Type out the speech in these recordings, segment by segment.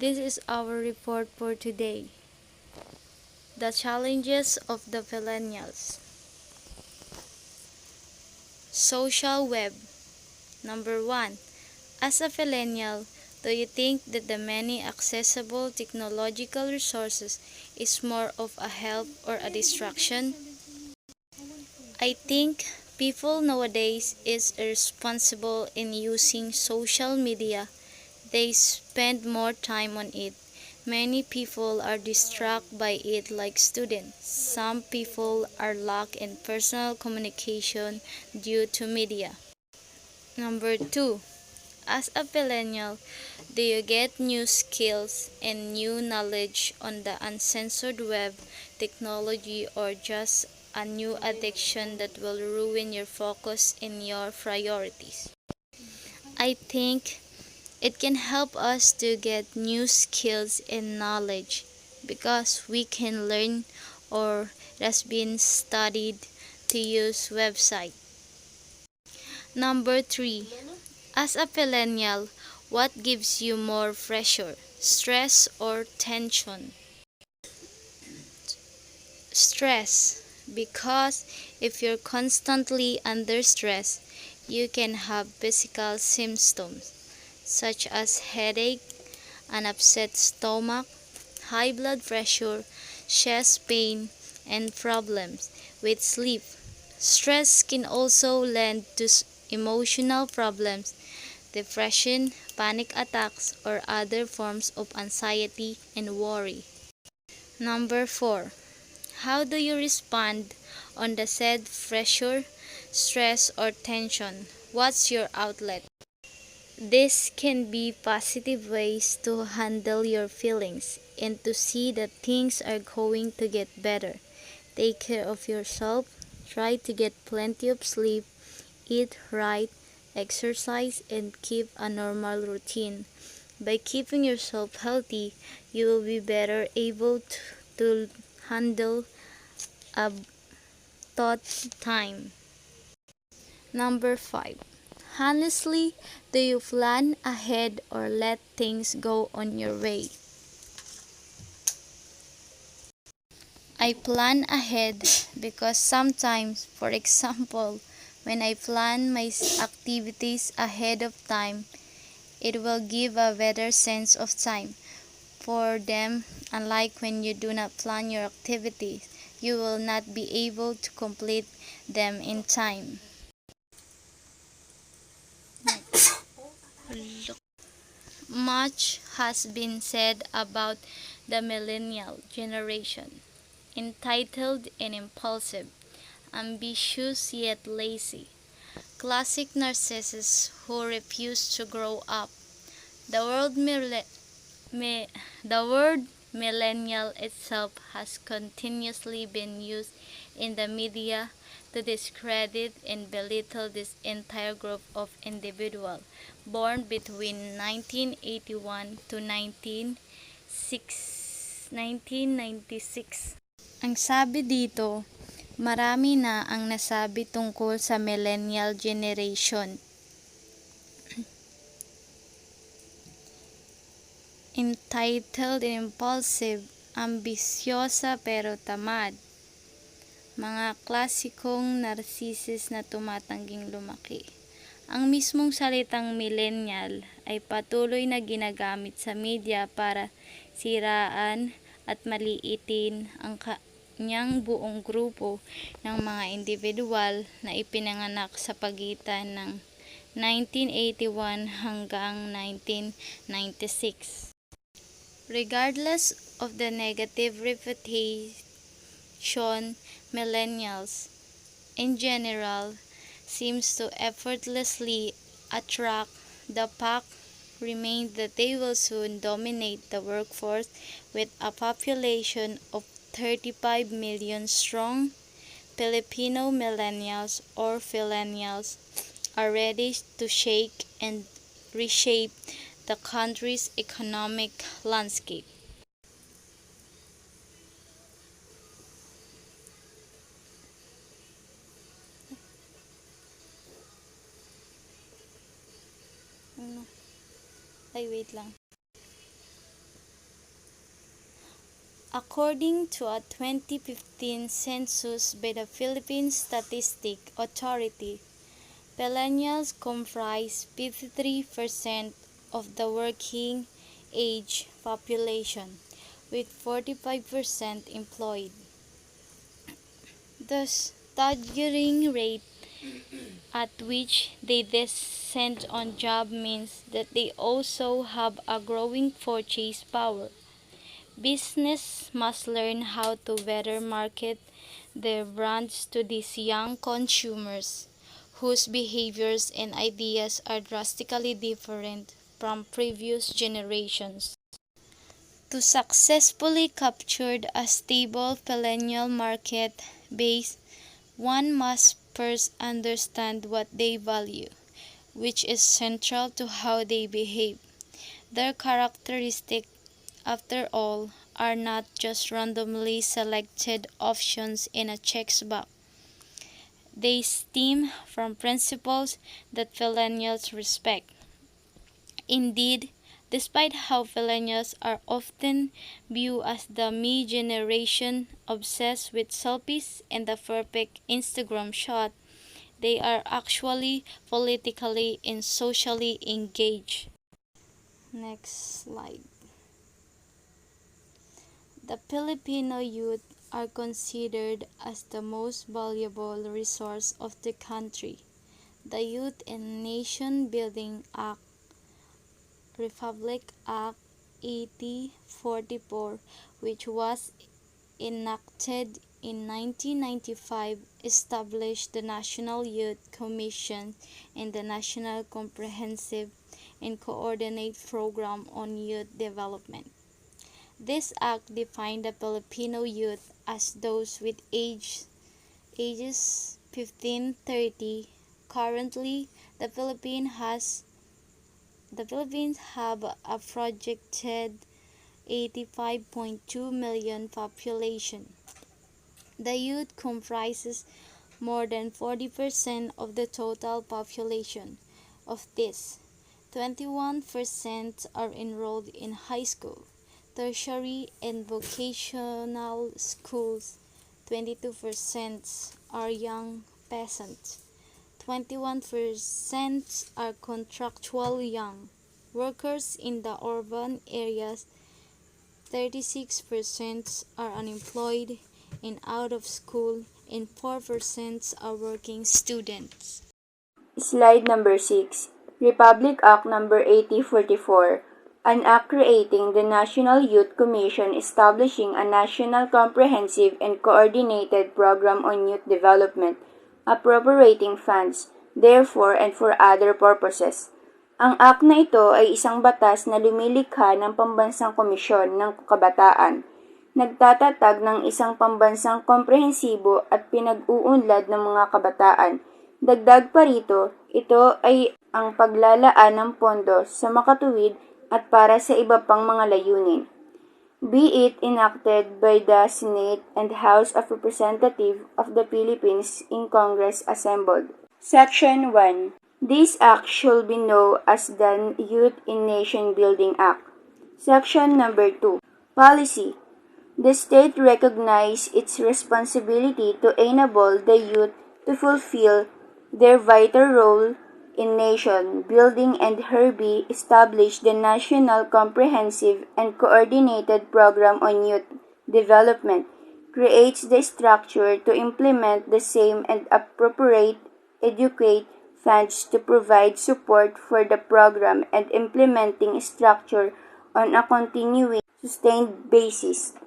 This is our report for today. The challenges of the Fillenials. Social web. Number 1. As a Fillenial, do you think that the many accessible technological resources is more of a help or a distraction? I think people nowadays is irresponsible in using social media. They spend more time on it. Many people are distracted by it like students. Some people are lack in personal communication due to media. Number 2. As a millennial, do you get new skills and new knowledge on the uncensored web technology or just a new addiction that will ruin your focus and your priorities? I think it can help us to get new skills and knowledge because we can learn or it has been studied to use website. Number 3. As a millennial, what gives you more pressure, stress or tension? Stress, because if you're constantly under stress, you can have physical symptoms such as headache, an upset stomach, high blood pressure, chest pain, and problems with sleep. Stress can also lead to emotional problems, depression, panic attacks, or other forms of anxiety and worry. Number 4. How do you respond on the said pressure, stress, or tension? What's your outlet? This can be positive ways to handle your feelings and to see that things are going to get better. Take care of yourself, try to get plenty of sleep, eat right, exercise, and keep a normal routine. By keeping yourself healthy, you will be better able to handle a thought time. Number 5. Honestly, do you plan ahead or let things go on your way? I plan ahead because sometimes, for example, when I plan my activities ahead of time, it will give a better sense of time for them, unlike when you do not plan your activities, you will not be able to complete them in time. Much has been said about the millennial generation, entitled and impulsive, ambitious yet lazy, classic narcissists who refuse to grow up. The word the word millennial itself has continuously been used in the media to discredit and belittle this entire group of individuals born between 1981 to 1996. Ang sabi dito, marami na ang nasabi tungkol sa millennial generation. Entitled and impulsive, ambisyosa pero tamad. Mga klasikong narcissist na tumatangging lumaki. Ang mismong salitang millennial ay patuloy na ginagamit sa media para siraan at maliitin ang kanyang buong grupo ng mga individual na ipinanganak sa pagitan ng 1981 hanggang 1996. Regardless of the negative reputation, millennials, in general, seems to effortlessly attract, the fact remains that they will soon dominate the workforce with a population of 35 million strong. Filipino millennials or Fillenials are ready to shake and reshape the country's economic landscape. Ay, wait lang. According to a 2015 census by the Philippine Statistics Authority, Millennials comprise 53% of the working age population, with 45% employed. The staggering rate at which they descend on job means that they also have a growing purchase power. Business must learn how to better market their brands to these young consumers, whose behaviors and ideas are drastically different from previous generations. To successfully capture a stable millennial market base, one must first understand what they value, which is central to how they behave. Their characteristics, after all, are not just randomly selected options in a checkbox. They stem from principles that millennials respect. Indeed, despite how millennials are often viewed as the me generation obsessed with selfies and the perfect Instagram shot, they are actually politically and socially engaged. Next slide. The Filipino youth are considered as the most valuable resource of the country. The Youth and Nation Building Act, Republic Act 8044, which was enacted in 1995, established the National Youth Commission and the National Comprehensive and Coordinate Program on Youth Development. This act defined the Filipino youth as those with ages 15-30. Currently, the Philippines have a projected 85.2 million population. The youth comprises more than 40% of the total population. Of this, 21% are enrolled in high school, tertiary and vocational schools. 22% are young peasants. 21% are contractual young workers in the urban areas. 36% are unemployed and out of school, and 4% are working students. Slide number 6. Republic Act number 8044. An act creating the National Youth Commission establishing a national comprehensive and coordinated program on youth development, appropriating funds, therefore and for other purposes. Ang act na ito ay isang batas na lumilikha ng pambansang komisyon ng kabataan, nagtatatag ng isang pambansang komprehensibo at pinag-uunlad ng mga kabataan. Dagdag pa rito, ito ay ang paglalaan ng pondo sa makatuwid at para sa iba pang mga layunin. Be it enacted by the Senate and House of Representatives of the Philippines in Congress assembled. Section 1. This act shall be known as the Youth and Nation Building Act. Section number 2. Policy. The state recognizes its responsibility to enable the youth to fulfill their vital role in nation building and hereby establish the National Comprehensive and Coordinated Program on Youth Development, creates the structure to implement the same and appropriate educate funds to provide support for the program and implementing structure on a continuing, sustained basis.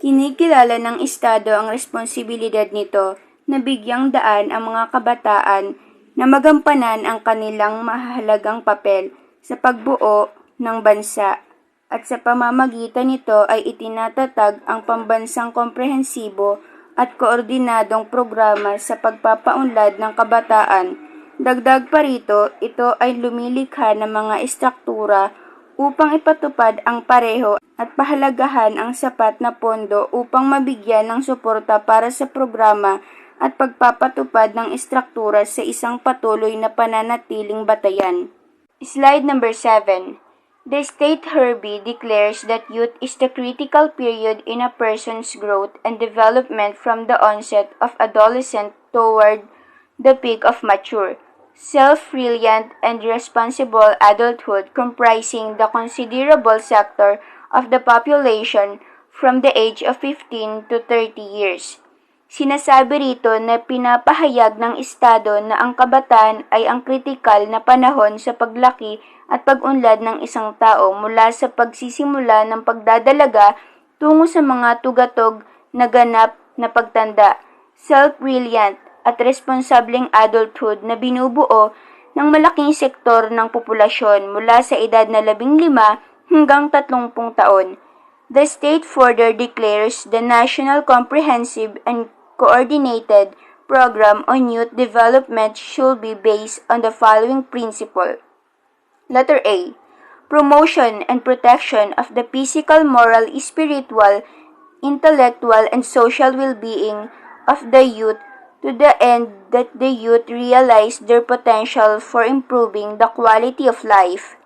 Kinikilala ng Estado ang responsibilidad nito na bigyang daan ang mga kabataan na magampanan ang kanilang mahalagang papel sa pagbuo ng bansa at sa pamamagitan nito ay itinatatag ang pambansang komprehensibo at koordinadong programa sa pagpapaunlad ng kabataan. Dagdag pa rito, ito ay lumilikha ng mga istruktura upang ipatupad ang pareho at pahalagahan ang sapat na pondo upang mabigyan ng suporta para sa programa at pagpapatupad ng istruktura sa isang patuloy na pananatiling batayan. Slide number 7. The state Herbie declares that youth is the critical period in a person's growth and development from the onset of adolescence toward the peak of mature, self-reliant, and responsible adulthood, comprising the considerable sector of the population from the age of 15 to 30 years. Sinasabi rito na pinapahayag ng Estado na ang kabataan ay ang kritikal na panahon sa paglaki at pag-unlad ng isang tao mula sa pagsisimula ng pagdadalaga tungo sa mga tugatog na ganap na pagtanda, self-reliant at responsableng adulthood na binubuo ng malaking sektor ng populasyon mula sa edad na 15 hanggang 30 taon. The state further declares the National Comprehensive and Coordinated Program on Youth Development should be based on the following principle. Letter A. Promotion and protection of the physical, moral, spiritual, intellectual, and social well-being of the youth to the end that the youth realize their potential for improving the quality of life.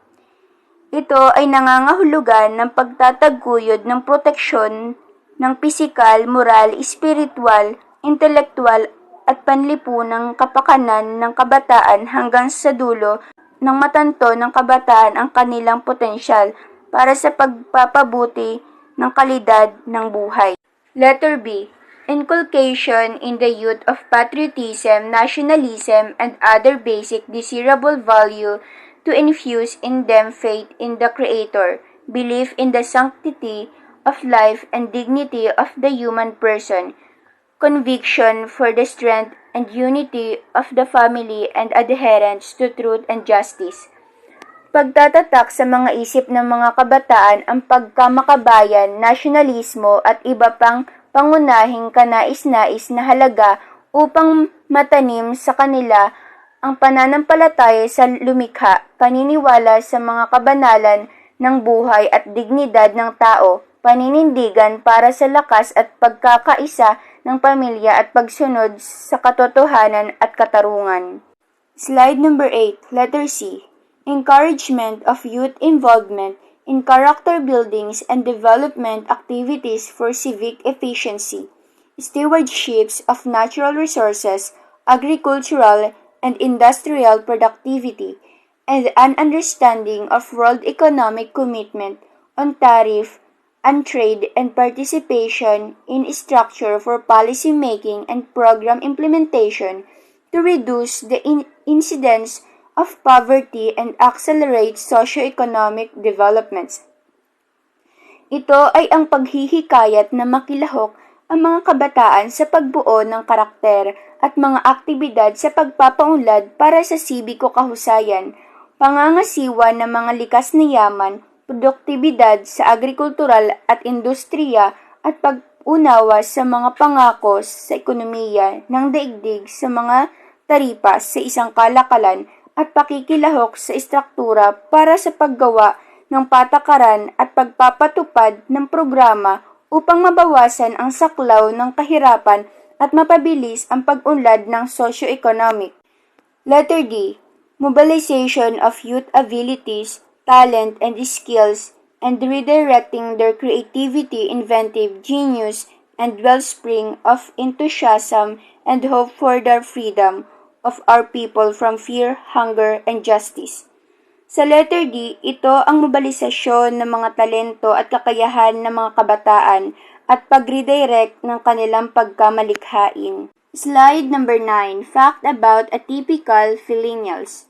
Ito ay nangangahulugan ng pagtataguyod ng proteksyon ng pisikal, moral, spiritual, intelektual at panlipunang kapakanan ng kabataan hanggang sa dulo ng matanto ng kabataan ang kanilang potensyal para sa pagpapabuti ng kalidad ng buhay. Letter B. Inculcation in the youth of patriotism, nationalism, and other basic desirable value to infuse in them faith in the Creator, belief in the sanctity of life and dignity of the human person, conviction for the strength and unity of the family and adherence to truth and justice. Pagtatatak sa mga isip ng mga kabataan ang pagkamakabayan, nasyonalismo at iba pang pangunahing kanais-nais na halaga upang matanim sa kanila ang pananampalataya sa lumikha, paniniwala sa mga kabanalan ng buhay at dignidad ng tao, paninindigan para sa lakas at pagkakaisa ng pamilya at pagsunod sa katotohanan at katarungan. Slide number 8, letter C. Encouragement of youth involvement in character buildings and development activities for civic efficiency, stewardships of natural resources, agricultural and industrial productivity, and an understanding of world economic commitment on tariff and trade and participation in structure for policy making and program implementation to reduce the incidence of poverty and accelerate socio-economic developments. Ito ay ang paghihikayat na makilahok ang mga kabataan sa pagbuo ng karakter at mga aktibidad sa pagpapaunlad para sa sibiko kahusayan, pangangasiwa ng mga likas na yaman, produktibidad sa agrikultural at industriya at pag-unawa sa mga pangako sa ekonomiya ng daigdig sa mga taripas sa isang kalakalan at pakikilahok sa istruktura para sa paggawa ng patakaran at pagpapatupad ng programa upang mabawasan ang saklaw ng kahirapan at mapabilis ang pag-unlad ng socio-economic. Letter D. Mobilization of youth abilities, talent, and skills, and redirecting their creativity, inventive genius, and wellspring of enthusiasm and hope for the freedom of our people from fear, hunger, and justice. Sa letter D, ito ang mobilisasyon ng mga talento at kakayahan ng mga kabataan at pag-redirect ng kanilang pagkamalikhain. Slide number 9, Fact about atypical Fillenials.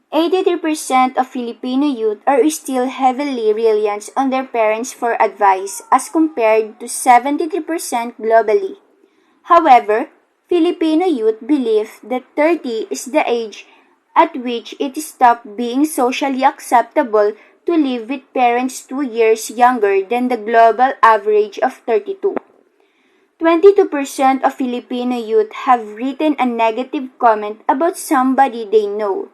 83% of Filipino youth are still heavily reliant on their parents for advice as compared to 73% globally. However, Filipino youth believe that 30 is the age at which it stopped being socially acceptable to live with parents 2 years younger than the global average of 32. 22% of Filipino youth have written a negative comment about somebody they know,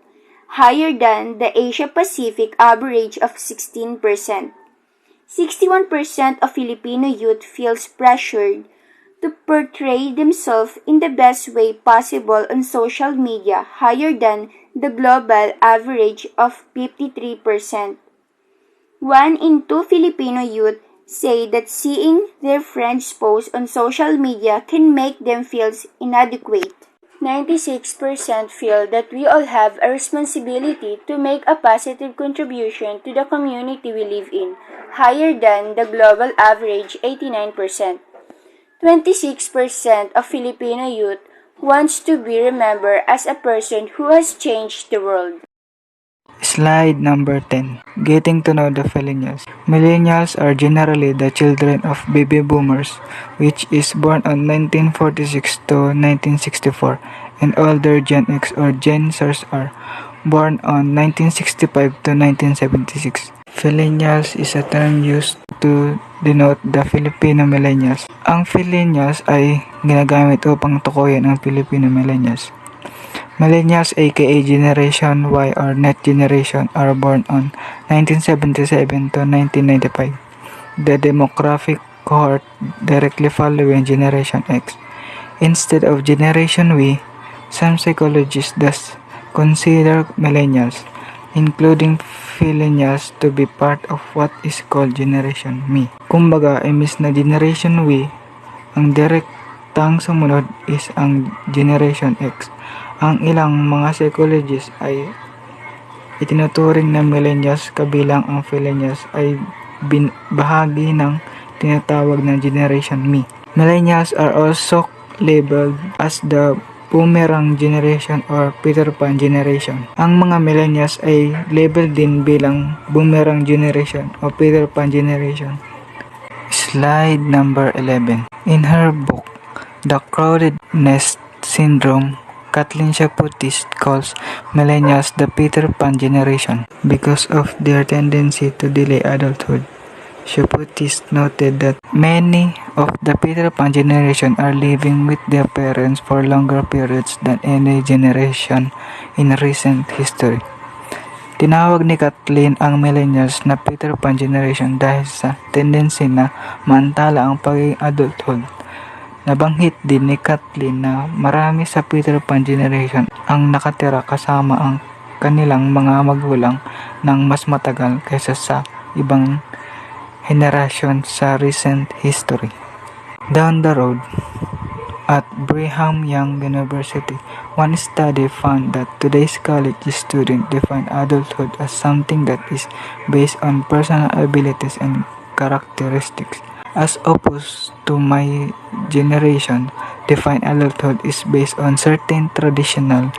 higher than the Asia-Pacific average of 16%. 61% of Filipino youth feels pressured to portray themselves in the best way possible on social media, higher than the global average of 53%. 1 in 2 Filipino youth say that seeing their friends post on social media can make them feel inadequate. 96% feel that we all have a responsibility to make a positive contribution to the community we live in, higher than the global average 89%. 26% of Filipino youth wants to be remembered as a person who has changed the world. Slide number 10. Getting to know the Fillenials. Millennials are generally the children of baby boomers, which is born on 1946 to 1964, and older Gen X or Gen Zers are born on 1965 to 1976. Fillenials is a term used to denote the Filipino millennials. Ang Fillenials ay ginagamit upang tukoyin ang Filipino millennials. Millennials aka Generation Y or Next Generation are born on 1977 to 1995, the demographic cohort directly following Generation X. Instead of Generation Y, some psychologists thus consider Millennials, including Fillenials, to be part of what is called Generation Me. Kumbaga, imbis na Generation Y, ang direktang sumunod is ang Generation X. Ang ilang mga psychologists ay itinuturing na millennials kabilang ang Fillenials ay bahagi ng tinatawag na Generation Me. Millennials are also labeled as the Boomerang Generation or Peter Pan Generation. Ang mga millennials ay labeled din bilang Boomerang Generation o Peter Pan Generation. Slide number 11. In her book, The Crowded Nest Syndrome, Kathleen Chaputis calls millennials the Peter Pan generation because of their tendency to delay adulthood. Chaputis noted that many of the Peter Pan generation are living with their parents for longer periods than any generation in recent history. Tinawag ni Kathleen ang millennials na Peter Pan generation dahil sa tendency na maantala ang pagiging adulthood. Nabanggit din ni Kathleen na marami sa Peter Pan generation ang nakatira kasama ang kanilang mga magulang ng mas matagal kaysa sa ibang henerasyon sa recent history. Down the road, at Brigham Young University, one study found that today's college students define adulthood as something that is based on personal abilities and characteristics. As opposed to my generation, defined adulthood is based on certain traditional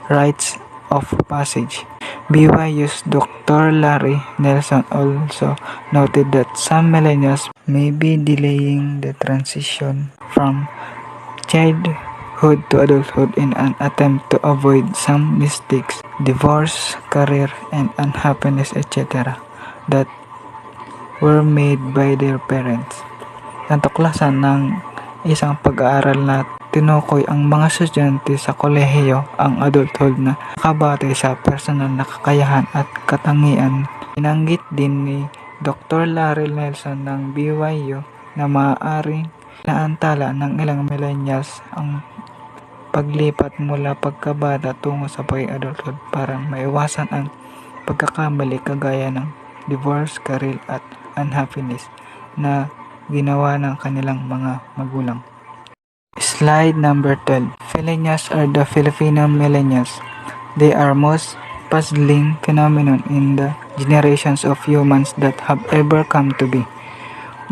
rites of passage. BYU's Dr. Larry Nelson also noted that some millennials may be delaying the transition from childhood to adulthood in an attempt to avoid some mistakes, divorce, career, and unhappiness, etc. that were made by their parents. Natuklasan ng isang pag-aaral na tinukoy ang mga estudyante sa kolehiyo ang adulthood na nakabatay sa personal na kakayahan at katangian. Binanggit din ni Dr. Larry Nelson ng BYU na maaaring naantala ng ilang millennials ang paglipat mula pagkabata tungo sa pag-adulthood para maiwasan ang pagkakamali kagaya ng divorce, career at unhappiness na ginawa ng kanilang mga magulang. Slide number 12. Fillenials are the Filipino millennials. They are most puzzling phenomenon in the generations of humans that have ever come to be.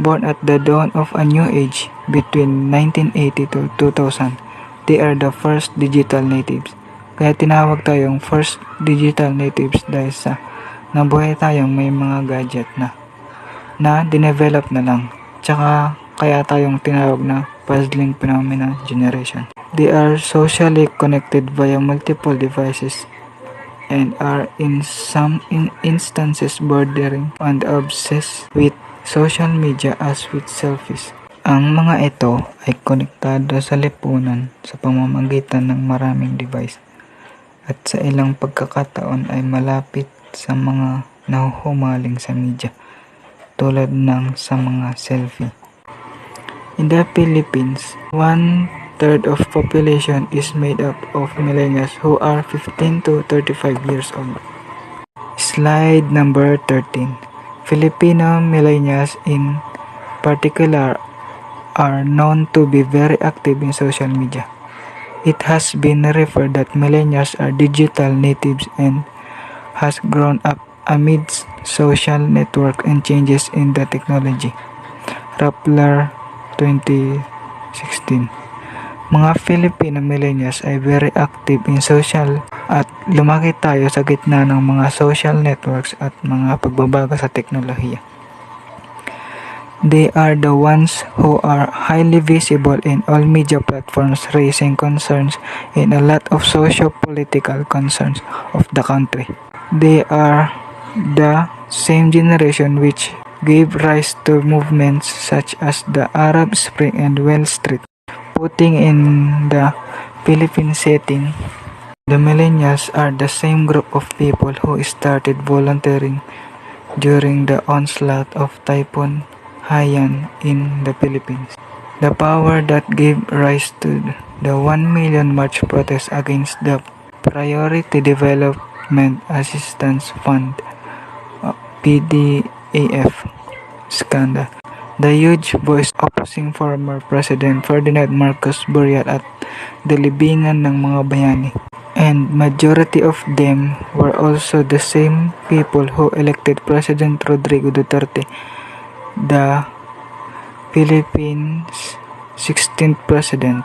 Born at the dawn of a new age between 1980 to 2000, they are the first digital natives. Kaya tinawag tayong first digital natives dahil sa nabuhay tayong may mga gadget na dinevelop na lang. Tsaka kaya tayong tinawag na puzzling phenomena generation. They are socially connected via multiple devices and are in some instances bordering on the obsessed with social media as with selfies. Ang mga ito ay konektado sa lipunan sa pamamagitan ng maraming device at sa ilang pagkakataon ay malapit sa mga nahuhumaling sa media tulad ng sa mga selfie. In the Philippines, 1/3 of population is made up of millennials who are 15 to 35 years old. Slide number 13. Filipino millennials in particular are known to be very active in social media. It has been referred that millennials are digital natives and has grown up amidst social network and changes in the technology. Rappler 2016. Mga Filipino millennials ay very active in social at lumaki tayo sa gitna ng mga social networks at mga pagbabago sa teknolohiya. They are the ones who are highly visible in all media platforms, raising concerns in a lot of socio-political concerns of the country. They are the same generation which gave rise to movements such as the Arab Spring and Wall Street. Putting in the Philippine setting, the millennials are the same group of people who started volunteering during the onslaught of Typhoon Haiyan in the Philippines. The power that gave rise to the 1 million March protest against the Priority Development Assistance Fund PDAF scandal. The huge voice opposing former President Ferdinand Marcos Burial at the libingan ng mga bayani. And majority of them were also the same people who elected President Rodrigo Duterte, the Philippines' 16th president.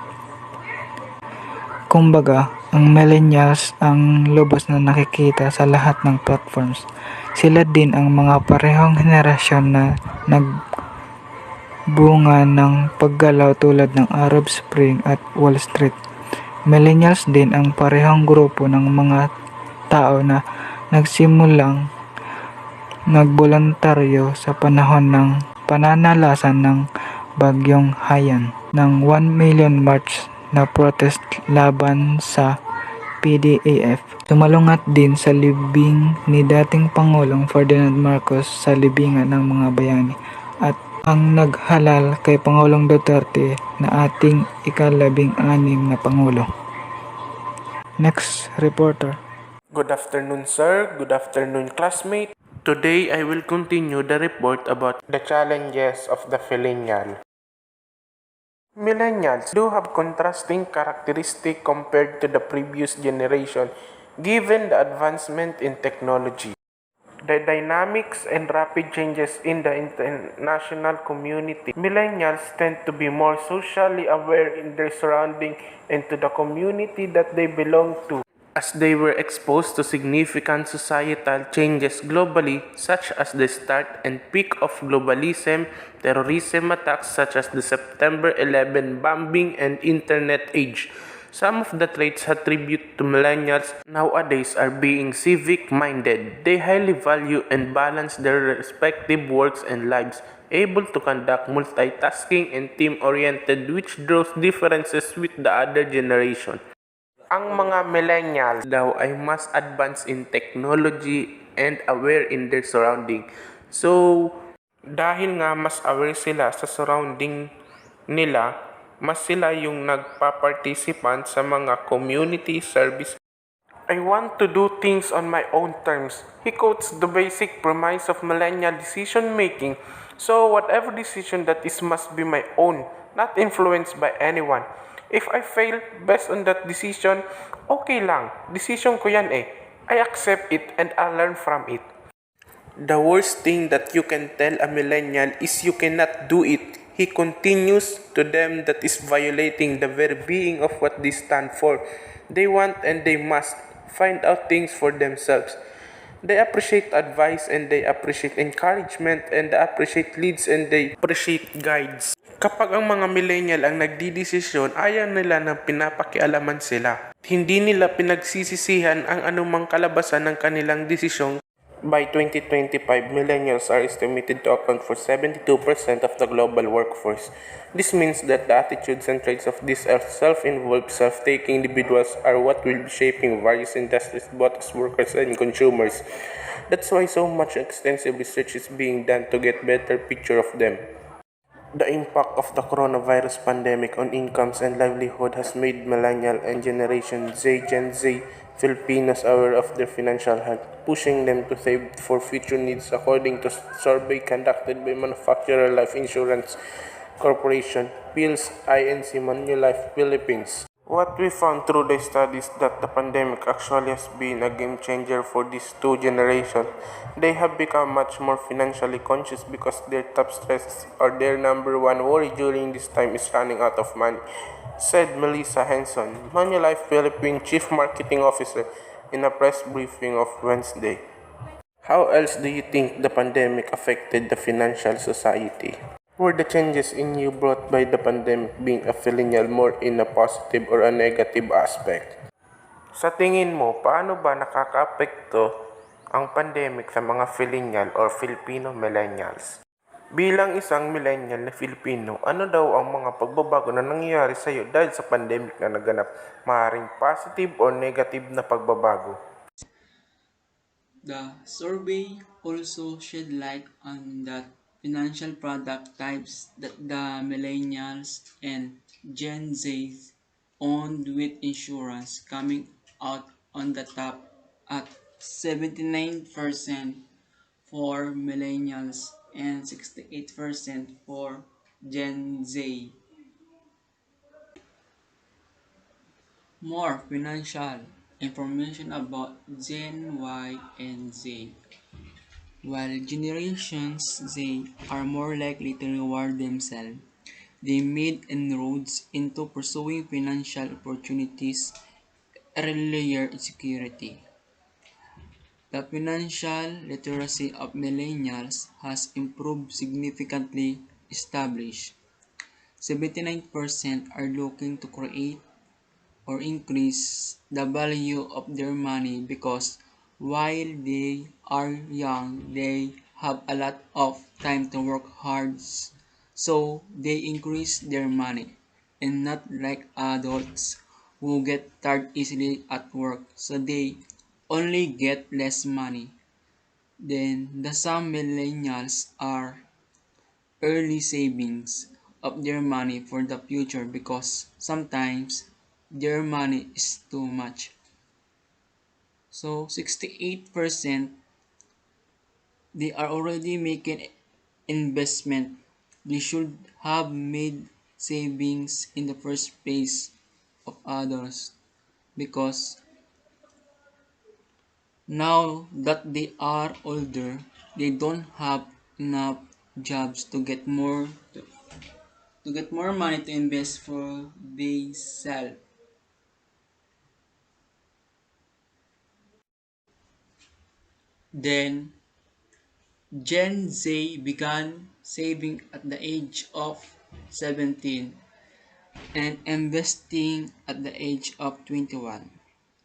Kumbaga, ang millennials ang lubos na nakikita sa lahat ng platforms. Sila din ang mga parehong henerasyon na nagbunga ng paggalaw tulad ng Arab Spring at Wall Street. Millennials din ang parehong grupo ng mga tao na nagsimulang nagboluntaryo sa panahon ng pananalasan ng Bagyong Haiyan ng 1 million March na protest laban sa PDAF. Tumalungat din sa libing ni dating Pangulong Ferdinand Marcos sa libingan ng mga bayani at ang naghalal kay Pangulong Duterte na ating ika-16 na Pangulo. Next reporter. Good afternoon, sir. Good afternoon, classmate. Today, I will continue the report about the challenges of the Fillenial. Millennials do have contrasting characteristics compared to the previous generation given the advancement in technology. The dynamics and rapid changes in the international community. Millennials tend to be more socially aware in their surroundings and to the community that they belong to, as they were exposed to significant societal changes globally, such as the start and peak of globalism, terrorism attacks such as the September 11 bombing and internet age. Some of the traits attributed to millennials nowadays are being civic-minded. They highly value and balance their respective works and lives, able to conduct multitasking and team-oriented, which draws differences with the other generation. Ang mga millennials daw ay mas advanced in technology and aware in their surrounding. So, dahil nga mas aware sila sa surrounding nila, mas sila yung nagpa-participant sa mga community service. I want to do things on my own terms. He quotes the basic premise of millennial decision making. So, whatever decision that is must be my own, not influenced by anyone. If I fail based on that decision, okay lang. Decision ko yan eh. I accept it and I learn from it. The worst thing that you can tell a millennial is you cannot do it. He continues to them that is violating the very being of what they stand for. They want and they must find out things for themselves. They appreciate advice and they appreciate encouragement and they appreciate leads and they appreciate guides. Kapag ang mga millennial ang nagdidesisyon, ayaw nila na pinapakialaman sila. Hindi nila pinagsisisihan ang anumang kalabasan ng kanilang desisyon. By 2025, millennials are estimated to account for 72% of the global workforce. This means that the attitudes and traits of these self-involved, self-taking individuals are what will be shaping various industries, both as workers and consumers. That's why so much extensive research is being done to get better picture of them. The impact of the coronavirus pandemic on incomes and livelihood has made millennial and Generation Z, Gen Z, Filipinos aware of their financial health, pushing them to save for future needs according to survey conducted by Manufacturer Life Insurance Corporation, PILS INC Manulife Philippines. What we found through the studies that the pandemic actually has been a game changer for these two generations. They have become much more financially conscious because their top stress or their number one worry during this time is running out of money, said Melissa Henson, Manulife Philippine Chief Marketing Officer, in a press briefing of Wednesday. How else do you think the pandemic affected the financial society? Were the changes in you brought by the pandemic being a Fillenial more in a positive or a negative aspect? Sa tingin mo, paano ba nakakaapekto ang pandemic sa mga Fillenial or Filipino Millennials? Bilang isang millennial na Filipino, ano daw ang mga pagbabago na nangyayari sa iyo dahil sa pandemic na naganap? Maaaring positive or negative na pagbabago? The survey also shed light on the financial product types that the millennials and Gen Z owned, with insurance coming out on the top at 79% for millennials and 68% for Gen Z. More financial information about Gen Y and Z. While generations Z are more likely to reward themselves, they made inroads into pursuing financial opportunities earlier in security. The financial literacy of millennials has improved significantly. Established 79% are looking to create or increase the value of their money because while they are young, they have a lot of time to work hard, so they increase their money, and not like adults who get tired easily at work, so they only get less money. Then the some millennials are early savings of their money for the future because sometimes their money is too much. So 68% they are already making investment. They should have made savings in the first place of others because now that they are older, they don't have enough jobs to get more money to invest for themselves. Then Gen Z began saving at the age of 17 and investing at the age of 21.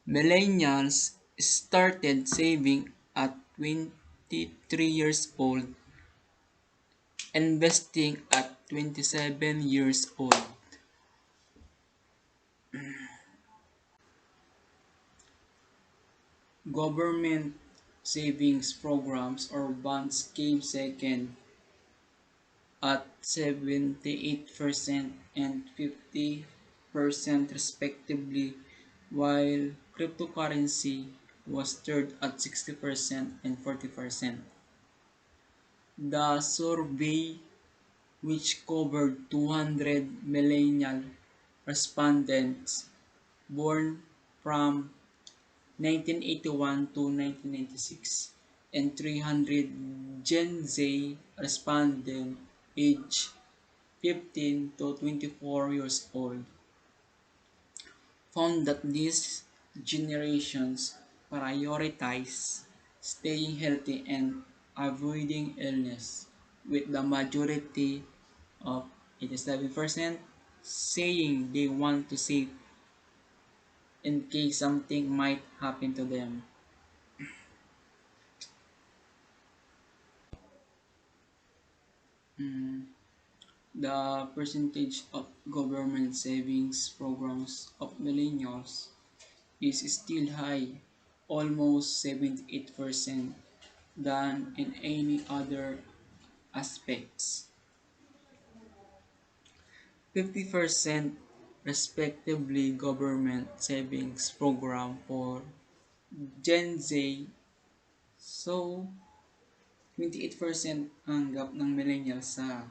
Millennials started saving at 23 years old, investing at 27 years old. Government savings programs or bonds came second at 78% and 50% respectively, while cryptocurrency was third at 60% and 40%. The survey, which covered 200 millennial respondents born from 1981 to 1996 and 300 Gen Z respondents aged 15 to 24 years old, found that these generations prioritize staying healthy and avoiding illness, with the majority of 87% saying they want to save in case something might happen to them. Mm, The percentage of government savings programs of millennials is still high, almost 78% than in any other aspects. 50% respectively government savings program for Gen Z. So, 28% ang gap ng millennials sa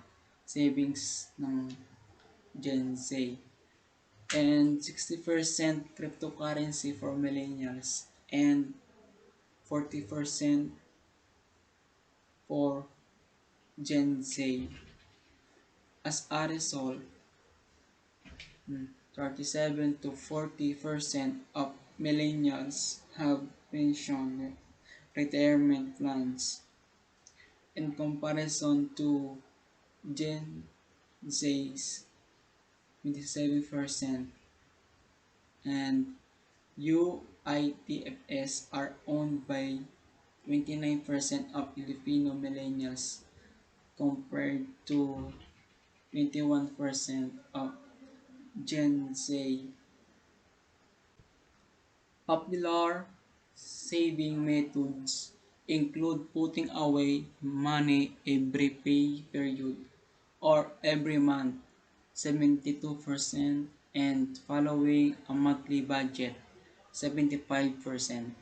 savings ng Gen Z. And 60% cryptocurrency for millennials and 40% for Gen Z. As a result, 37 to 40% of millennials have pension retirement plans in comparison to Gen Z's 27%, and UITFS are owned by 29% of Filipino millennials compared to 21% of Gen Z. Popular saving methods include putting away money every pay period or every month, 72%, and following a monthly budget, 75%.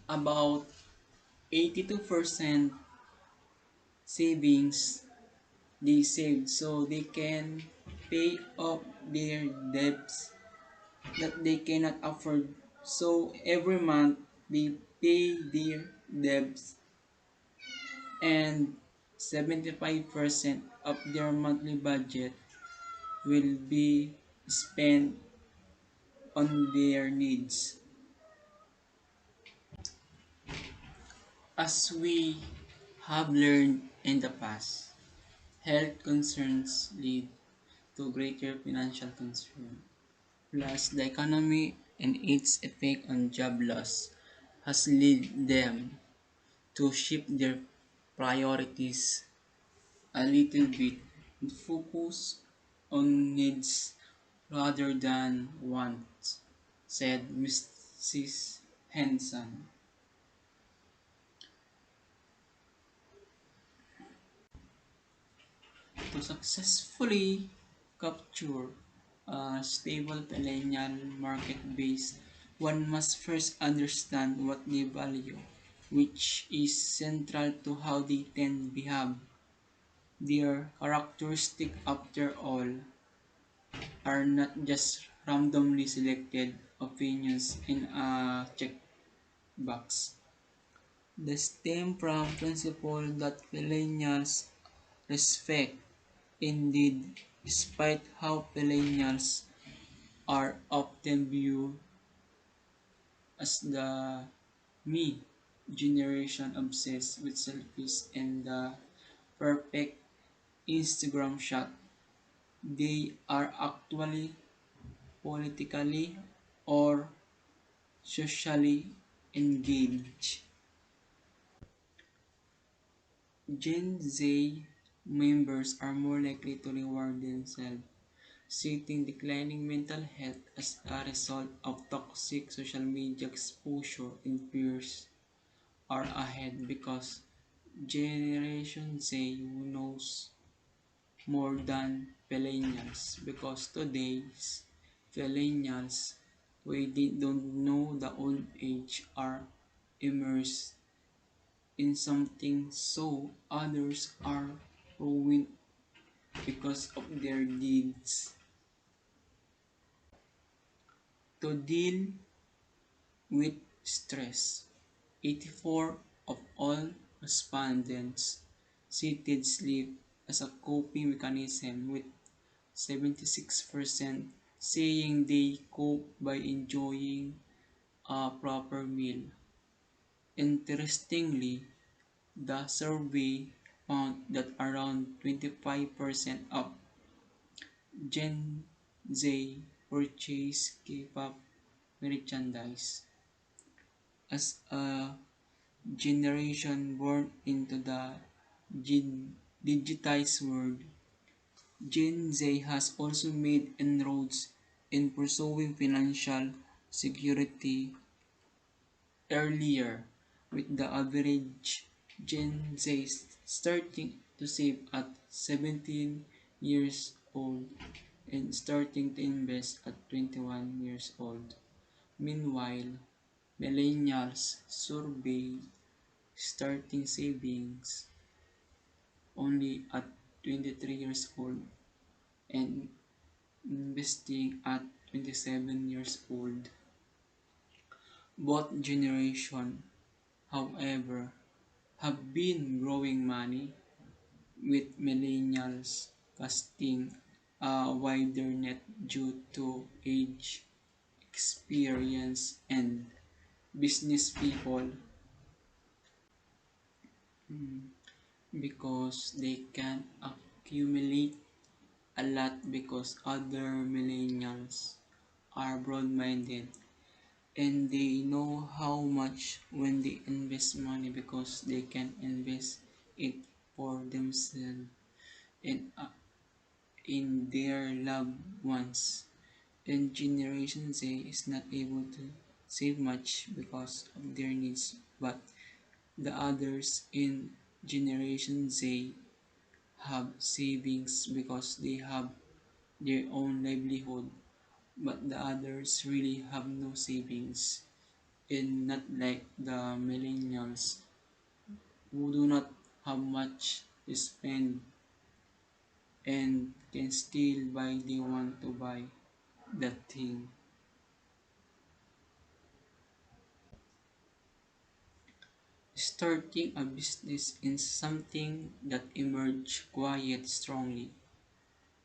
About 82% savings they saved so they can pay off their debts that they cannot afford. So every month they pay their debts, and 75% of their monthly budget will be spent on their needs. As we have learned in the past, health concerns lead to greater financial concern. Plus, the economy and its effect on job loss has led them to shift their priorities a little bit and focus on needs rather than wants, said Mrs. Henson. To successfully capture a stable millennial market base, one must first understand what they value, which is central to how they tend to behave. Their characteristics, after all, are not just randomly selected opinions in a checkbox. They stem from principle that millennials respect. Indeed, despite how millennials are often viewed as the me generation obsessed with selfies and the perfect Instagram shot, they are actually politically or socially engaged. Gen Z members are more likely to reward themselves, citing declining mental health as a result of toxic social media exposure, and peers are ahead because Generation Z knows more than millennials, because today's millennials, we don't know the old age, are immersed in something so others are ruined because of their deeds. To deal with stress, 84 of all respondents cited sleep as a coping mechanism, with 76% saying they cope by enjoying a proper meal. Interestingly, the survey found that around 25% of Gen Z purchase K-pop merchandise. As a generation born into the digitized world, Gen Z has also made inroads in pursuing financial security earlier, with the average Gen Z starting to save at 17 years old. and starting to invest at 21 years old. Meanwhile, millennials survey starting savings only at 23 years old and investing at 27 years old. Both generations, however, have been growing money, with millennials casting a wider net due to age, experience, and business people because they can accumulate a lot because other millennials are broad-minded and they know how much when they invest money because they can invest it for themselves and in their loved ones. And Generation Z is not able to save much because of their needs, but the others in Generation Z have savings because they have their own livelihood, but the others really have no savings, and not like the millennials who do not have much to spend and can still buy they want to buy that thing. Starting a business is something that emerged quiet strongly.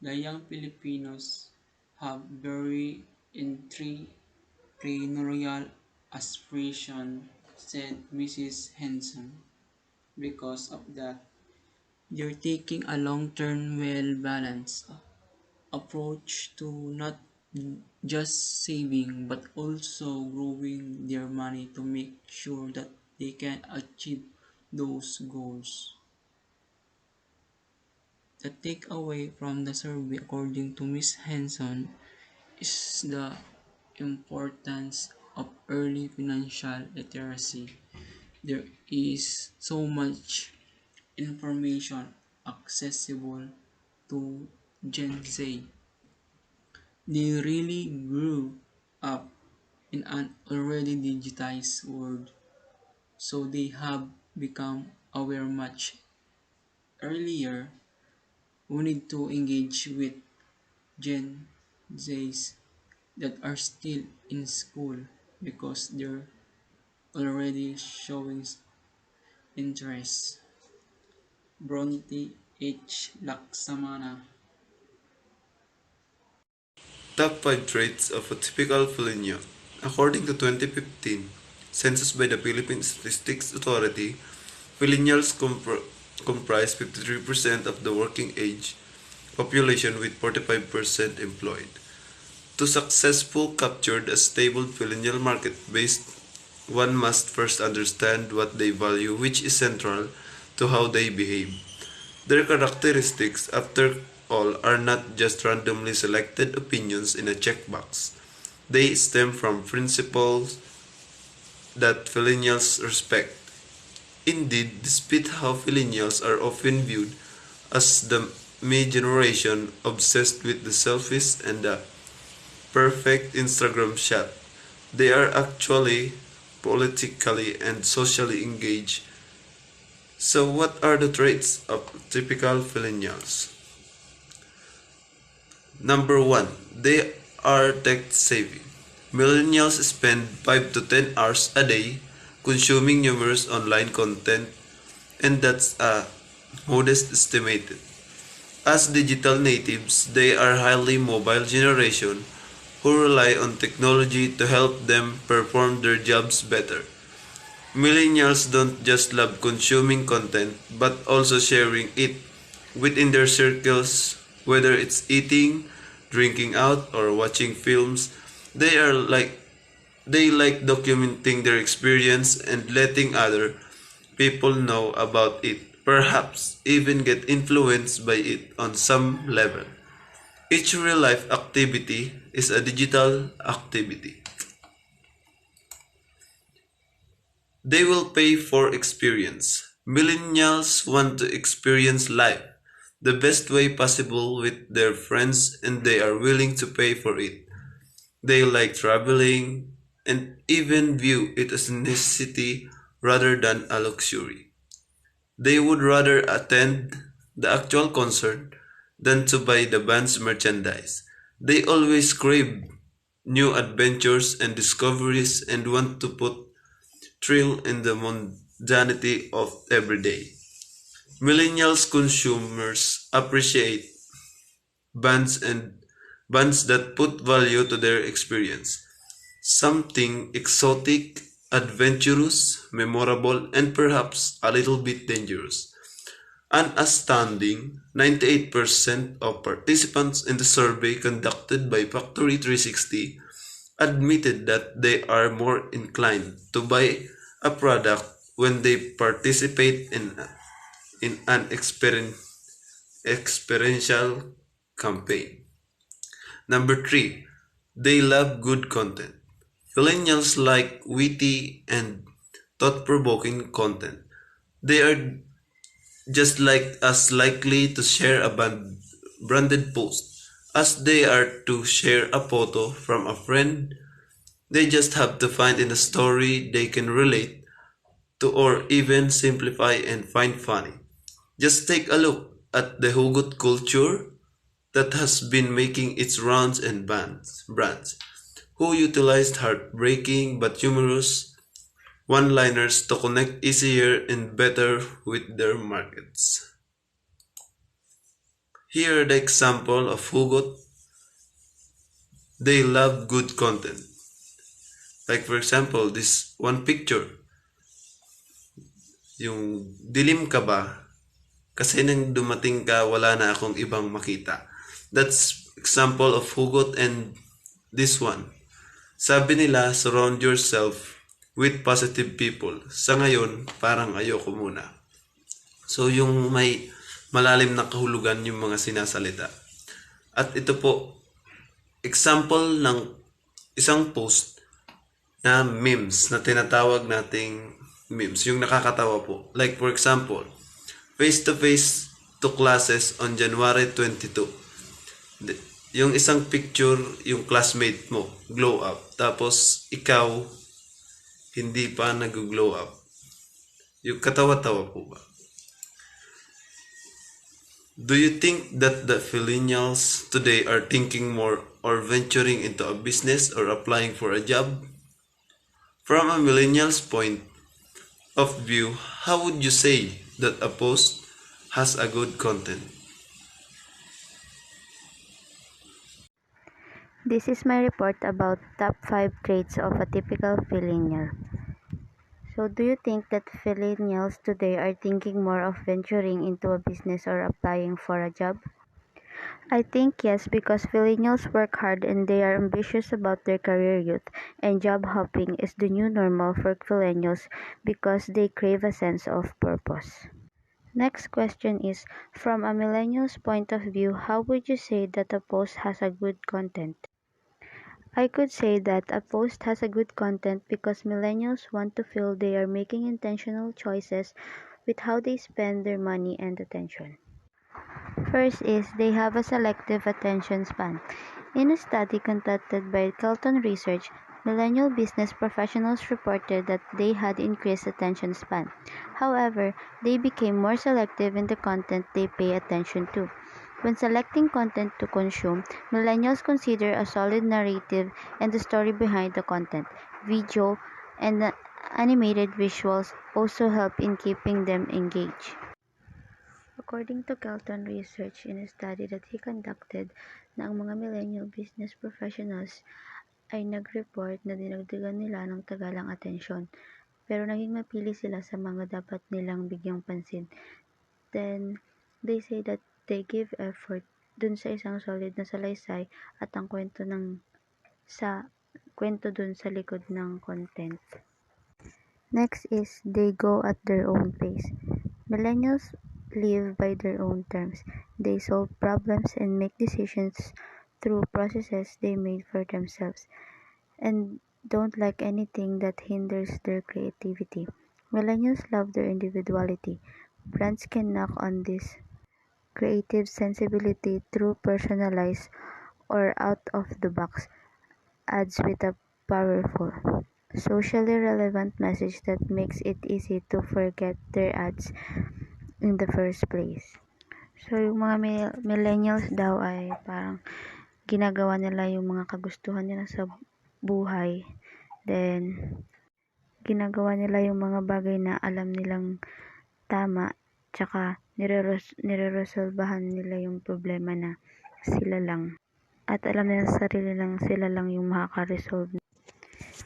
The young Filipinos have very entrepreneurial aspiration, said Mrs. Henson. Because of that, they're taking a long-term, well-balanced approach to not just saving but also growing their money to make sure that they can achieve those goals. The takeaway from the survey, according to Ms. Henson, is the importance of early financial literacy. There is so much information accessible to Gen Z. They really grew up in an already digitized world, so they have become aware much earlier. We need to engage with Gen Zs that are still in school because they're already showing interest. Bronte H. Laksamana. Top 5 traits of a typical Filipino. According to 2015 census by the Philippine Statistics Authority, Fillenials comprise 53% of the working age population with 45% employed. To successfully capture a stable Filipino market base, one must first understand what they value, which is central to how they behave. Their characteristics, after all, are not just randomly selected opinions in a checkbox. They stem from principles that Fillenials respect. Indeed, despite how Fillenials are often viewed as the me generation obsessed with the selfies and the perfect Instagram shot, they are actually politically and socially engaged. So, what are the traits of typical Fillenials? Number 1. They are tech savvy. Millennials spend 5 to 10 hours a day consuming numerous online content, and that's a modest estimate. As digital natives, they are highly mobile generation who rely on technology to help them perform their jobs better. Millennials don't just love consuming content but also sharing it within their circles, whether it's eating, drinking out, or watching films. They are like they like documenting their experience and letting other people know about it, perhaps even get influenced by it on some level. Each real life activity is a digital activity. They will pay for experience. Millennials want to experience life. the best way possible with their friends and they are willing to pay for it. They like traveling and even view it as a necessity rather than a luxury. They would rather attend the actual concert than to buy the band's merchandise. They always crave new adventures and discoveries and want to put thrill in the mundanity of everyday. Millennials consumers appreciate bands and bands that put value to their experience. Something exotic, adventurous, memorable, and perhaps a little bit dangerous. An astounding 98% of participants in the survey conducted by Factory 360 admitted that they are more inclined to buy a product when they participate in an experiential campaign. Number 3, they love good content. Millennials like witty and thought-provoking content. They are just like as likely to share a branded post as they are to share a photo from a friend. They just have to find in a story they can relate to or even simplify and find funny. Just take a look at the hugot culture that has been making its rounds and brands who utilized heartbreaking but humorous one-liners to connect easier and better with their markets. Here are the example of hugot. They love good content. Like for example, this one picture, yung dilim ka ba? Kasi nang dumating ka, wala na akong ibang makita. That's example of hugot. And this one, sabi nila, surround yourself with positive people. Sa ngayon, parang ayoko muna. So yung may malalim na kahulugan yung mga sinasalita. At ito po, example ng isang post na memes na tinatawag nating memes, yung nakakatawa po. Like for example, face-to-face to classes on January 22. Yung isang picture, yung classmate mo, glow up. Tapos ikaw, hindi pa nag-glow up. Yung katawa-tawa po ba? Do you think that the Fillenials today are thinking more or venturing into a business or applying for a job? From a millennial's point of view, how would you say that a post has a good content? This is my report about top 5 traits of a typical Fillenial. So, do you think that Fillenials today are thinking more of venturing into a business or applying for a job? I think yes, because Fillenials work hard and they are ambitious about their career youth, and job hopping is the new normal for Fillenials because they crave a sense of purpose. Next question is, from a millennial's point of view, how would you say that a post has a good content? I could say that a post has a good content because millennials want to feel they are making intentional choices with how they spend their money and attention. First is they have a selective attention span. In a study conducted by Kelton Research, millennial business professionals reported that they had increased attention span. However, they became more selective in the content they pay attention to. When selecting content to consume, millennials consider a solid narrative and the story behind the content. Video and animated visuals also help in keeping them engaged. According to Kelton Research in a study that he conducted na ang mga millennial business professionals ay nag-report na dinagdagan nila ng tagalang atensyon, pero naging mapili sila sa mga dapat nilang bigyang pansin. Then, they say that they give effort dun sa isang solid na salaysay at ang kwento dun sa likod ng content. Next is they go at their own pace. Millennials live by their own terms. They solve problems and make decisions through processes they made for themselves and don't like anything that hinders their creativity. Millennials love their individuality. Brands can knock on this creative sensibility through personalized or out-of-the-box ads with a powerful, socially relevant message that makes it easy to forget their ads in the first place. So, yung mga millennials daw ay parang ginagawa nila yung mga kagustuhan nila sa buhay. Then, ginagawa nila yung mga bagay na alam nilang tama, tsaka nireresolbahan nila yung problema na sila lang. At alam nila sa sarili lang sila lang yung makaka-resolve.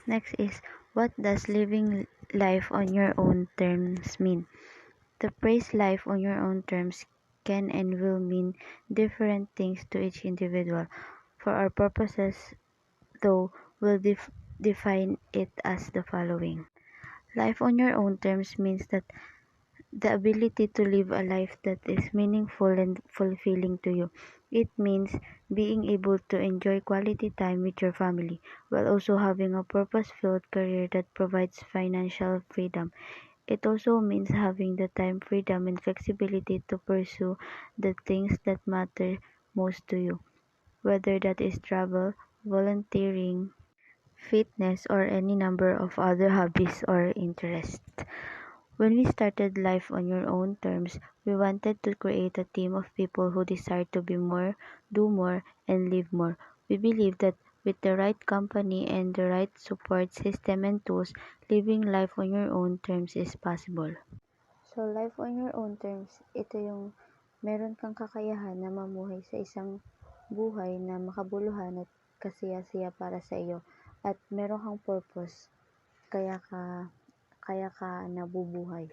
Next is, what does living life on your own terms mean? The phrase life on your own terms can and will mean different things to each individual. For our purposes, though, we'll define it as the following. Life on your own terms means that the ability to live a life that is meaningful and fulfilling to you. It means being able to enjoy quality time with your family while also having a purpose-filled career that provides financial freedom. It also means having the time, freedom, and flexibility to pursue the things that matter most to you, whether that is travel, volunteering, fitness, or any number of other hobbies or interests. When we started Life on Your Own Terms, we wanted to create a team of people who desire to be more, do more, and live more. We believe that with the right company and the right support system and tools, living life on your own terms is possible. So, life on your own terms, ito yung meron kang kakayahan na mamuhay sa isang buhay na makabuluhan at kasaya-siya para sa iyo at meron kang purpose kaya ka nabubuhay.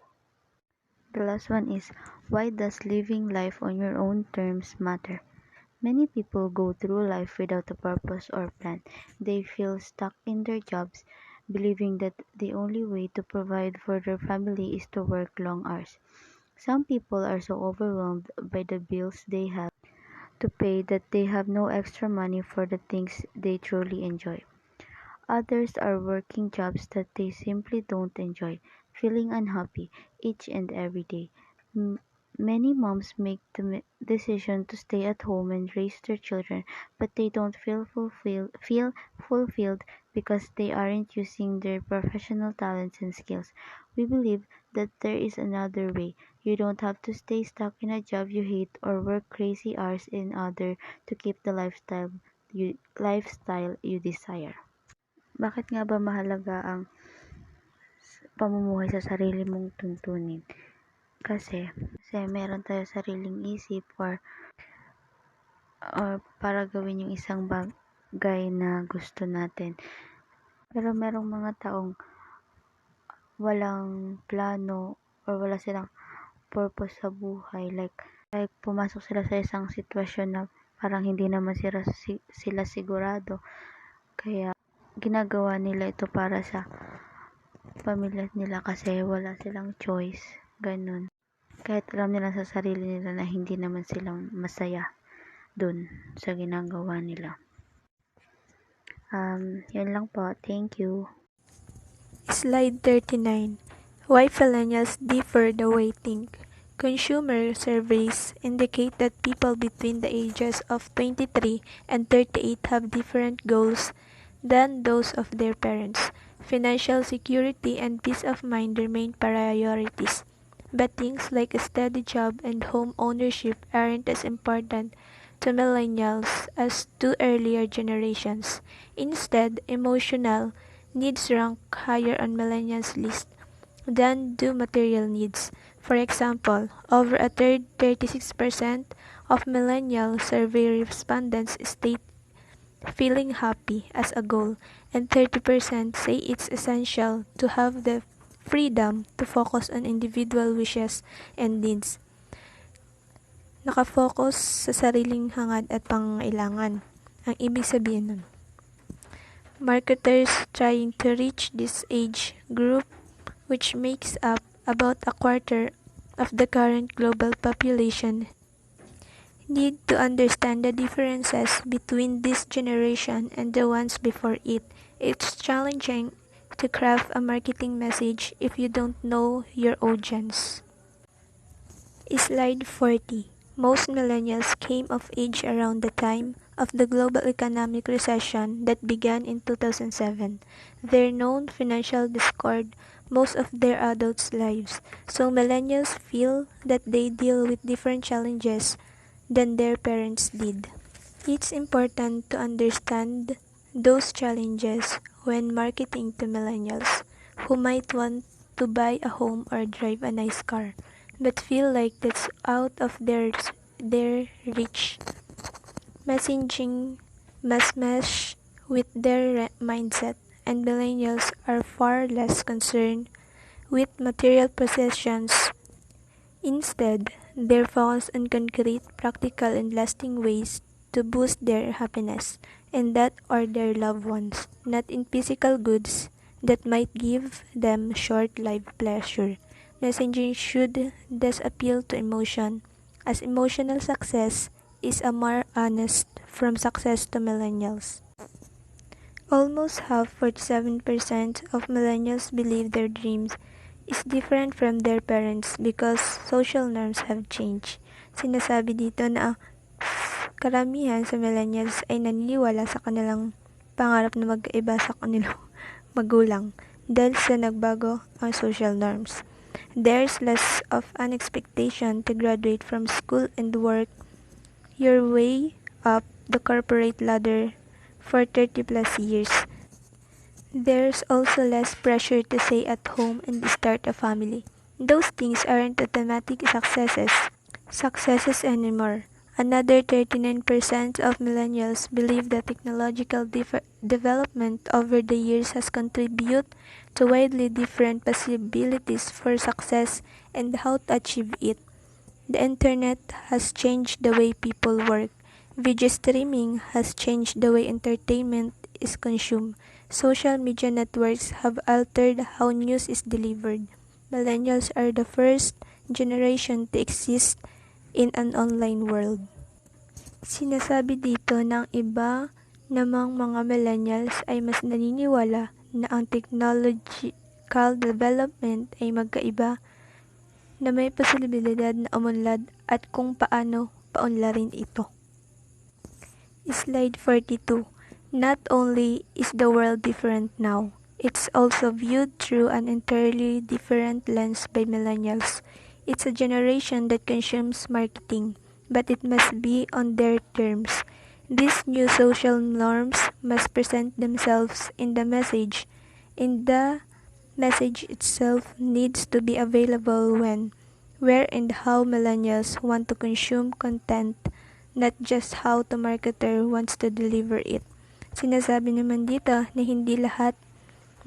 The last one is, why does living life on your own terms matter? Many people go through life without a purpose or plan. They feel stuck in their jobs, believing that the only way to provide for their family is to work long hours. Some people are so overwhelmed by the bills they have to pay that they have no extra money for the things they truly enjoy. Others are working jobs that they simply don't enjoy, feeling unhappy each and every day. Many moms make the decision to stay at home and raise their children, but they don't feel fulfilled because they aren't using their professional talents and skills. We believe that there is another way. You don't have to stay stuck in a job you hate or work crazy hours in order to keep the lifestyle you desire. Bakit nga ba mahalaga ang pamumuhay sa sarili mong tuntunin? Kasi meron tayo sariling isip or para gawin yung isang bagay na gusto natin. Pero merong mga taong walang plano or wala silang purpose sa buhay. Like pumasok sila sa isang sitwasyon na parang hindi naman sila sigurado. Kaya ginagawa nila ito para sa pamilya nila kasi wala silang choice. Ganun. Kahit alam nila sa sarili nila na hindi naman silang masaya dun sa ginagawa nila. Yun lang po. Thank you. Slide 39. Why Fillenials differ the way think. Consumer surveys indicate that people between the ages of 23 and 38 have different goals than those of their parents. Financial security and peace of mind remain priorities, but things like a steady job and home ownership aren't as important to millennials as to earlier generations. Instead, emotional needs rank higher on millennials' list than do material needs. For example, over a third, 36% of millennial survey respondents state feeling happy as a goal, and 30% say it's essential to have the freedom to focus on individual wishes and needs. Nakafocus sa sariling hangad at pangangailangan. Ang ibig sabihin nun, marketers trying to reach this age group, which makes up about a quarter of the current global population, need to understand the differences between this generation and the ones before it. It's challenging to craft a marketing message if you don't know your audience. Slide 40. Most millennials came of age around the time of the global economic recession that began in 2007. Their known financial discord most of their adult lives, so millennials feel that they deal with different challenges than their parents did. It's important to understand those challenges when marketing to millennials who might want to buy a home or drive a nice car but feel like that's out of their reach. Messaging must mesh with their mindset, and millennials are far less concerned with material possessions. Instead, they're focused on concrete, practical, and lasting ways to boost their happiness, and that are their loved ones, not in physical goods that might give them short-lived pleasure. Messaging should thus appeal to emotion, as emotional success is a more honest from success to millennials. Almost half, 47% of millennials believe their dreams is different from their parents because social norms have changed. Sinasabi dito na karamihan sa millennials ay naniniwala sa kanilang pangarap na magkaiba sa kanilang magulang dahil sa nagbago ang social norms. There's less of an expectation to graduate from school and work your way up the corporate ladder for 30 plus years. There's also less pressure to stay at home and start a family. Those things aren't automatic successes anymore. Another 39% of millennials believe that technological development over the years has contributed to widely different possibilities for success and how to achieve it. The internet has changed the way people work. Video streaming has changed the way entertainment is consumed. Social media networks have altered how news is delivered. Millennials are the first generation to exist in an online world. Sinasabi dito ng iba namang mga millennials ay mas naniniwala na ang technological development ay magkaiba na may posibilidad na umunlad at kung paano paunlarin ito. Slide 42. Not only is the world different now, it's also viewed through an entirely different lens by millennials. It's a generation that consumes marketing, but it must be on their terms. These new social norms must present themselves in the message, and the message itself needs to be available when, where, and how millennials want to consume content, not just how the marketer wants to deliver it. Sinasabi naman dito na hindi lahat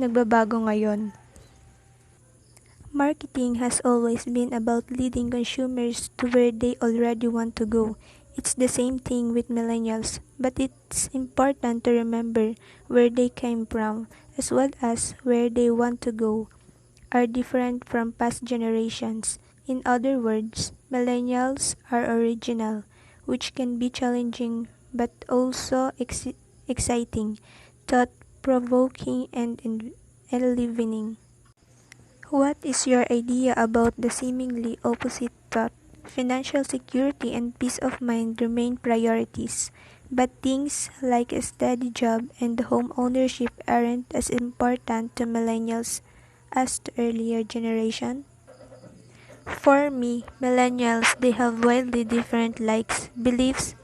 nagbabago ngayon. Marketing has always been about leading consumers to where they already want to go. It's the same thing with millennials, but it's important to remember where they came from as well as where they want to go are different from past generations. In other words, millennials are original, which can be challenging but also exciting, thought-provoking, and enlivening. What is your idea about the seemingly opposite thought? Financial security and peace of mind remain priorities, but things like a steady job and home ownership aren't as important to millennials as to earlier generation. For me, millennials, they have wildly different likes, beliefs,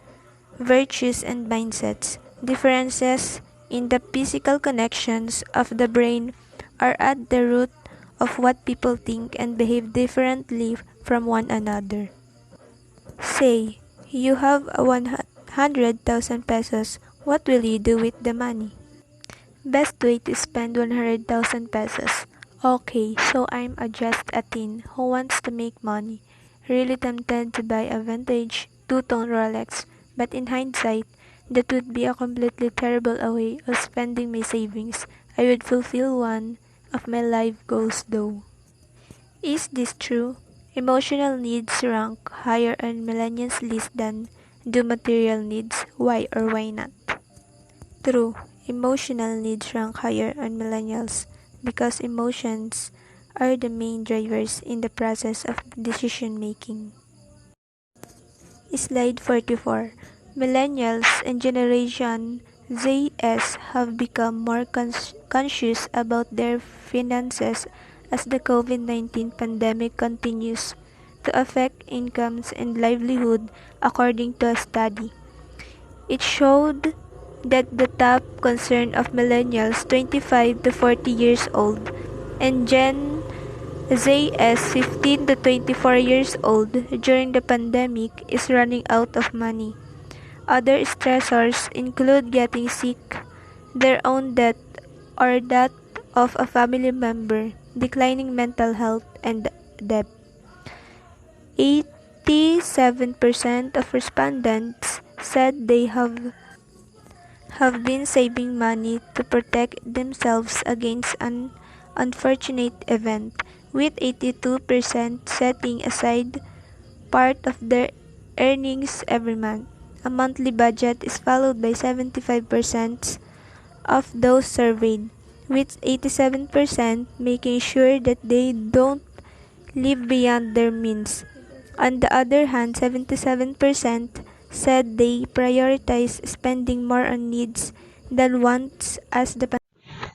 virtues, and mindsets. Differences in the physical connections of the brain are at the root of what people think and behave differently from one another. Say, you have 100,000 pesos. What will you do with the money? Best way to spend 100,000 pesos. Okay, so I'm just a teen who wants to make money. Really tempted to buy a vintage two-tone Rolex, but in hindsight, that would be a completely terrible way of spending my savings. I would fulfill one of my life goals though. Is this true? Emotional needs rank higher on millennials' list than do material needs. Why or why not? True, emotional needs rank higher on millennials because emotions are the main drivers in the process of decision making. Slide 44. Millennials and Generation ZS have become more conscious about their finances as the COVID-19 pandemic continues to affect incomes and livelihood, according to a study. It showed that the top concern of millennials 25 to 40 years old and Gen ZS 15 to 24 years old during the pandemic is running out of money. Other stressors include getting sick, their own death or that of a family member, declining mental health, and debt. 87% of respondents said they have been saving money to protect themselves against an unfortunate event, with 82% setting aside part of their earnings every month. A monthly budget is followed by 75% of those surveyed, with 87% making sure that they don't live beyond their means. On the other hand, 77% said they prioritize spending more on needs than wants as the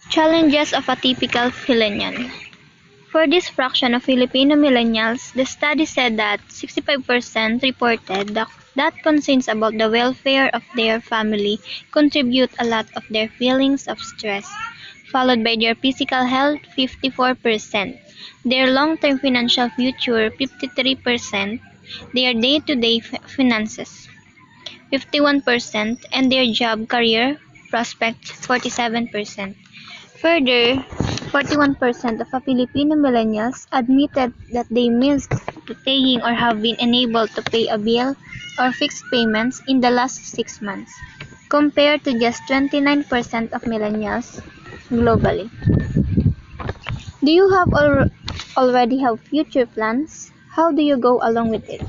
Challenges of a typical Fillenial. For this fraction of Filipino millennials, the study said that 65% reported that concerns about the welfare of their family contribute a lot of their feelings of stress, followed by their physical health, 54%, their long-term financial future, 53%, their day-to-day finances, 51%, and their job career prospects, 47%. Further, 41% of Filipino millennials admitted that they missed paying or have been unable to pay a bill or fixed payments in the last 6 months, compared to just 29% of millennials globally. Do you have already have future plans? How do you go along with it?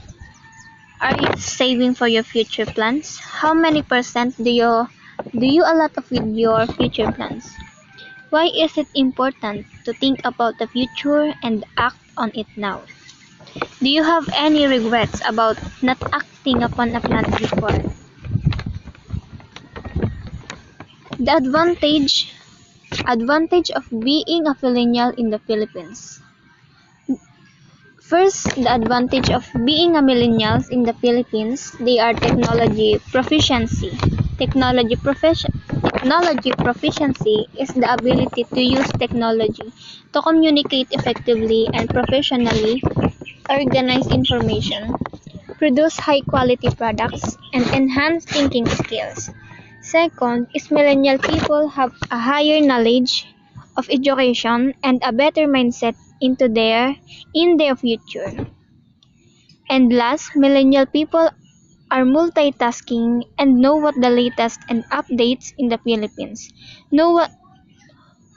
Are you saving for your future plans? How many percent do you allot of with your future plans? Why is it important to think about the future and act on it now? Do you have any regrets about not acting upon a plan before? The advantage of being a millennial in the Philippines. First, the advantage of being a millennials in the Philippines, they are technology proficiency. Technology proficiency is the ability to use technology to communicate effectively and professionally, organize information, produce high-quality products, and enhance thinking skills. Second is millennial people have a higher knowledge of education and a better mindset in their future. And last, millennial people are multitasking and know what the latest and updates in the Philippines. Know what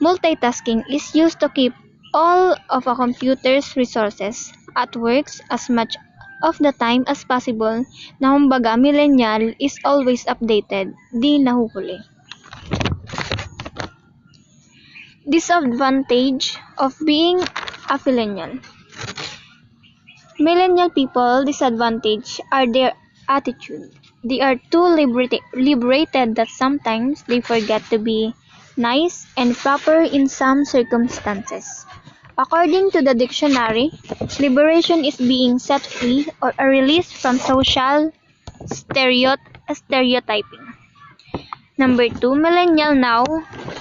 multitasking is used to keep all of a computer's resources at work as much of the time as possible na kumbaga millennial is always updated, di nahuhuli. Disadvantage of being a millennial. Millennial people disadvantage are their attitude. They are too liberated that sometimes they forget to be nice and proper in some circumstances. According to the dictionary, liberation is being set free or a release from social stereotyping. Number 2, millennial now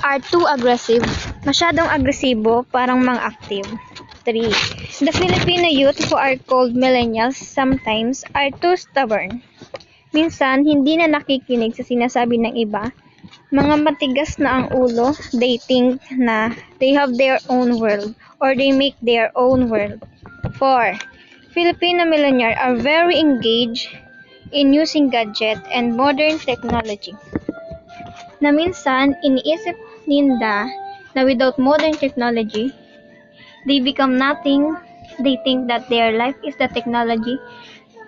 are too aggressive. Masyadong agresibo, parang mga active. 3. The Filipino youth who are called millennials sometimes are too stubborn. Minsan, hindi na nakikinig sa sinasabi ng iba. Mga matigas na ang ulo, they think na they have their own world or they make their own world. 4. Filipino millennials are very engaged in using gadget and modern technology. Na minsan, iniisip ninda na without modern technology, they become nothing. They think that their life is the technology.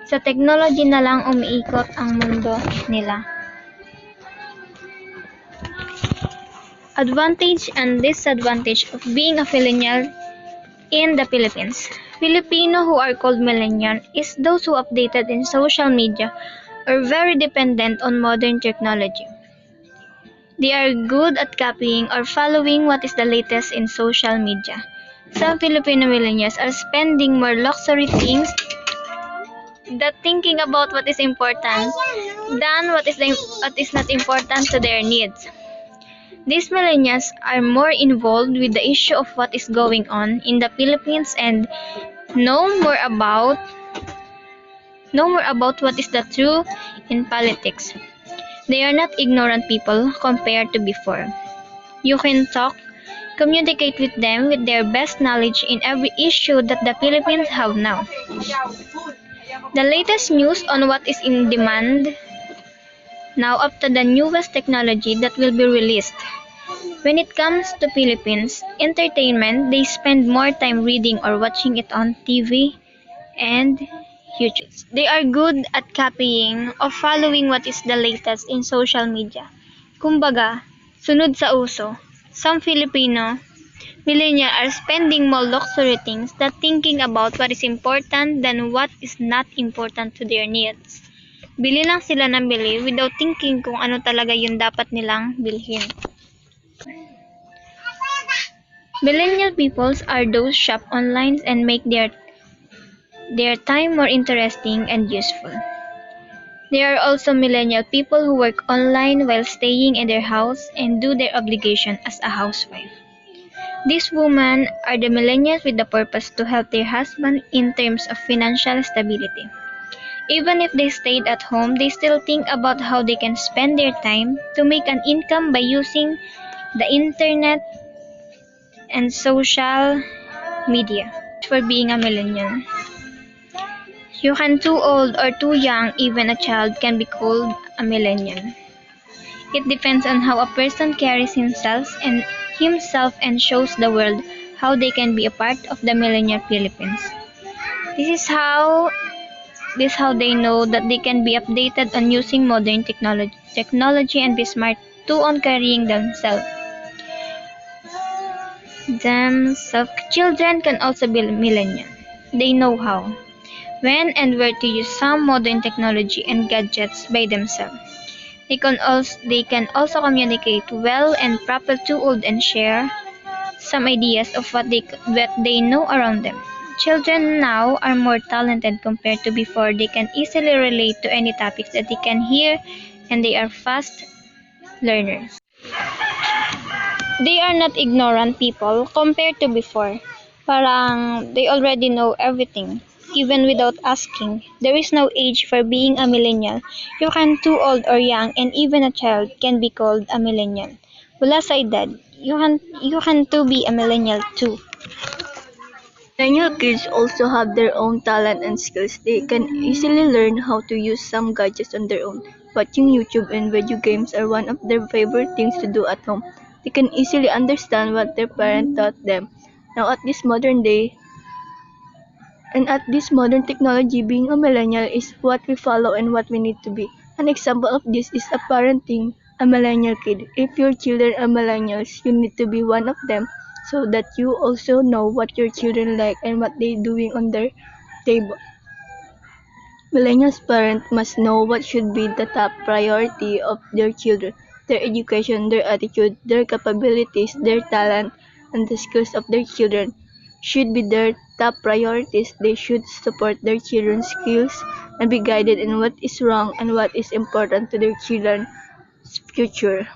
Sa technology na lang umiikot ang mundo nila. Advantage and disadvantage of being a millennial in the Philippines. Filipino who are called millennial is those who updated in social media or very dependent on modern technology. They are good at copying or following what is the latest in social media. Some Filipino millennials are spending more luxury things that thinking about what is important than what is not important to their needs. These millennials are more involved with the issue of what is going on in the Philippines and know more about what is the true in politics. They are not ignorant people compared to before. You can communicate with them with their best knowledge in every issue that the Philippines have now. The latest news on what is in demand now up to the newest technology that will be released. When it comes to Philippines entertainment, they spend more time reading or watching it on TV and YouTube. They are good at copying or following what is the latest in social media. Kumbaga, sunod sa uso. Some Filipino millennials are spending more luxury things than thinking about what is important than what is not important to their needs. Bili lang sila ng bili without thinking kung ano talaga yung dapat nilang bilhin. Millennial peoples are those shop online and make their time more interesting and useful. There are also millennial people who work online while staying in their house and do their obligation as a housewife. These women are the millennials with the purpose to help their husband in terms of financial stability. Even if they stayed at home, they still think about how they can spend their time to make an income by using the internet and social media. For being a millennial, you can too old or too young, even a child can be called a millennial. It depends on how a person carries himself and shows the world how they can be a part of the millennial Philippines. This is how they know that they can be updated on using modern technology and be smart too on carrying themselves. Children can also be millennial. They know how, when and where to use some modern technology and gadgets by themselves. They can also communicate well and properly to old and share some ideas of what they know around them. Children now are more talented compared to before. They can easily relate to any topics that they can hear and they are fast learners. They are not ignorant people compared to before. Parang they already know everything, even without asking. There is no age for being a millennial. You can too old or young, and even a child can be called a millennial. Wala sa edad, you can too be a millennial too. Millennial kids also have their own talent and skills. They can easily learn how to use some gadgets on their own. Watching YouTube and video games are one of their favorite things to do at home. They can easily understand what their parents taught them. Now at this modern technology, being a millennial is what we follow and what we need to be. An example of this is a parenting a millennial kid. If your children are millennials, you need to be one of them so that you also know what your children like and what they're doing on their table. Millennials parents must know what should be the top priority of their children. Their education, their attitude, their capabilities, their talent, and the skills of their children should be their top priorities. They should support their children's skills and be guided in what is wrong and what is important to their children's future.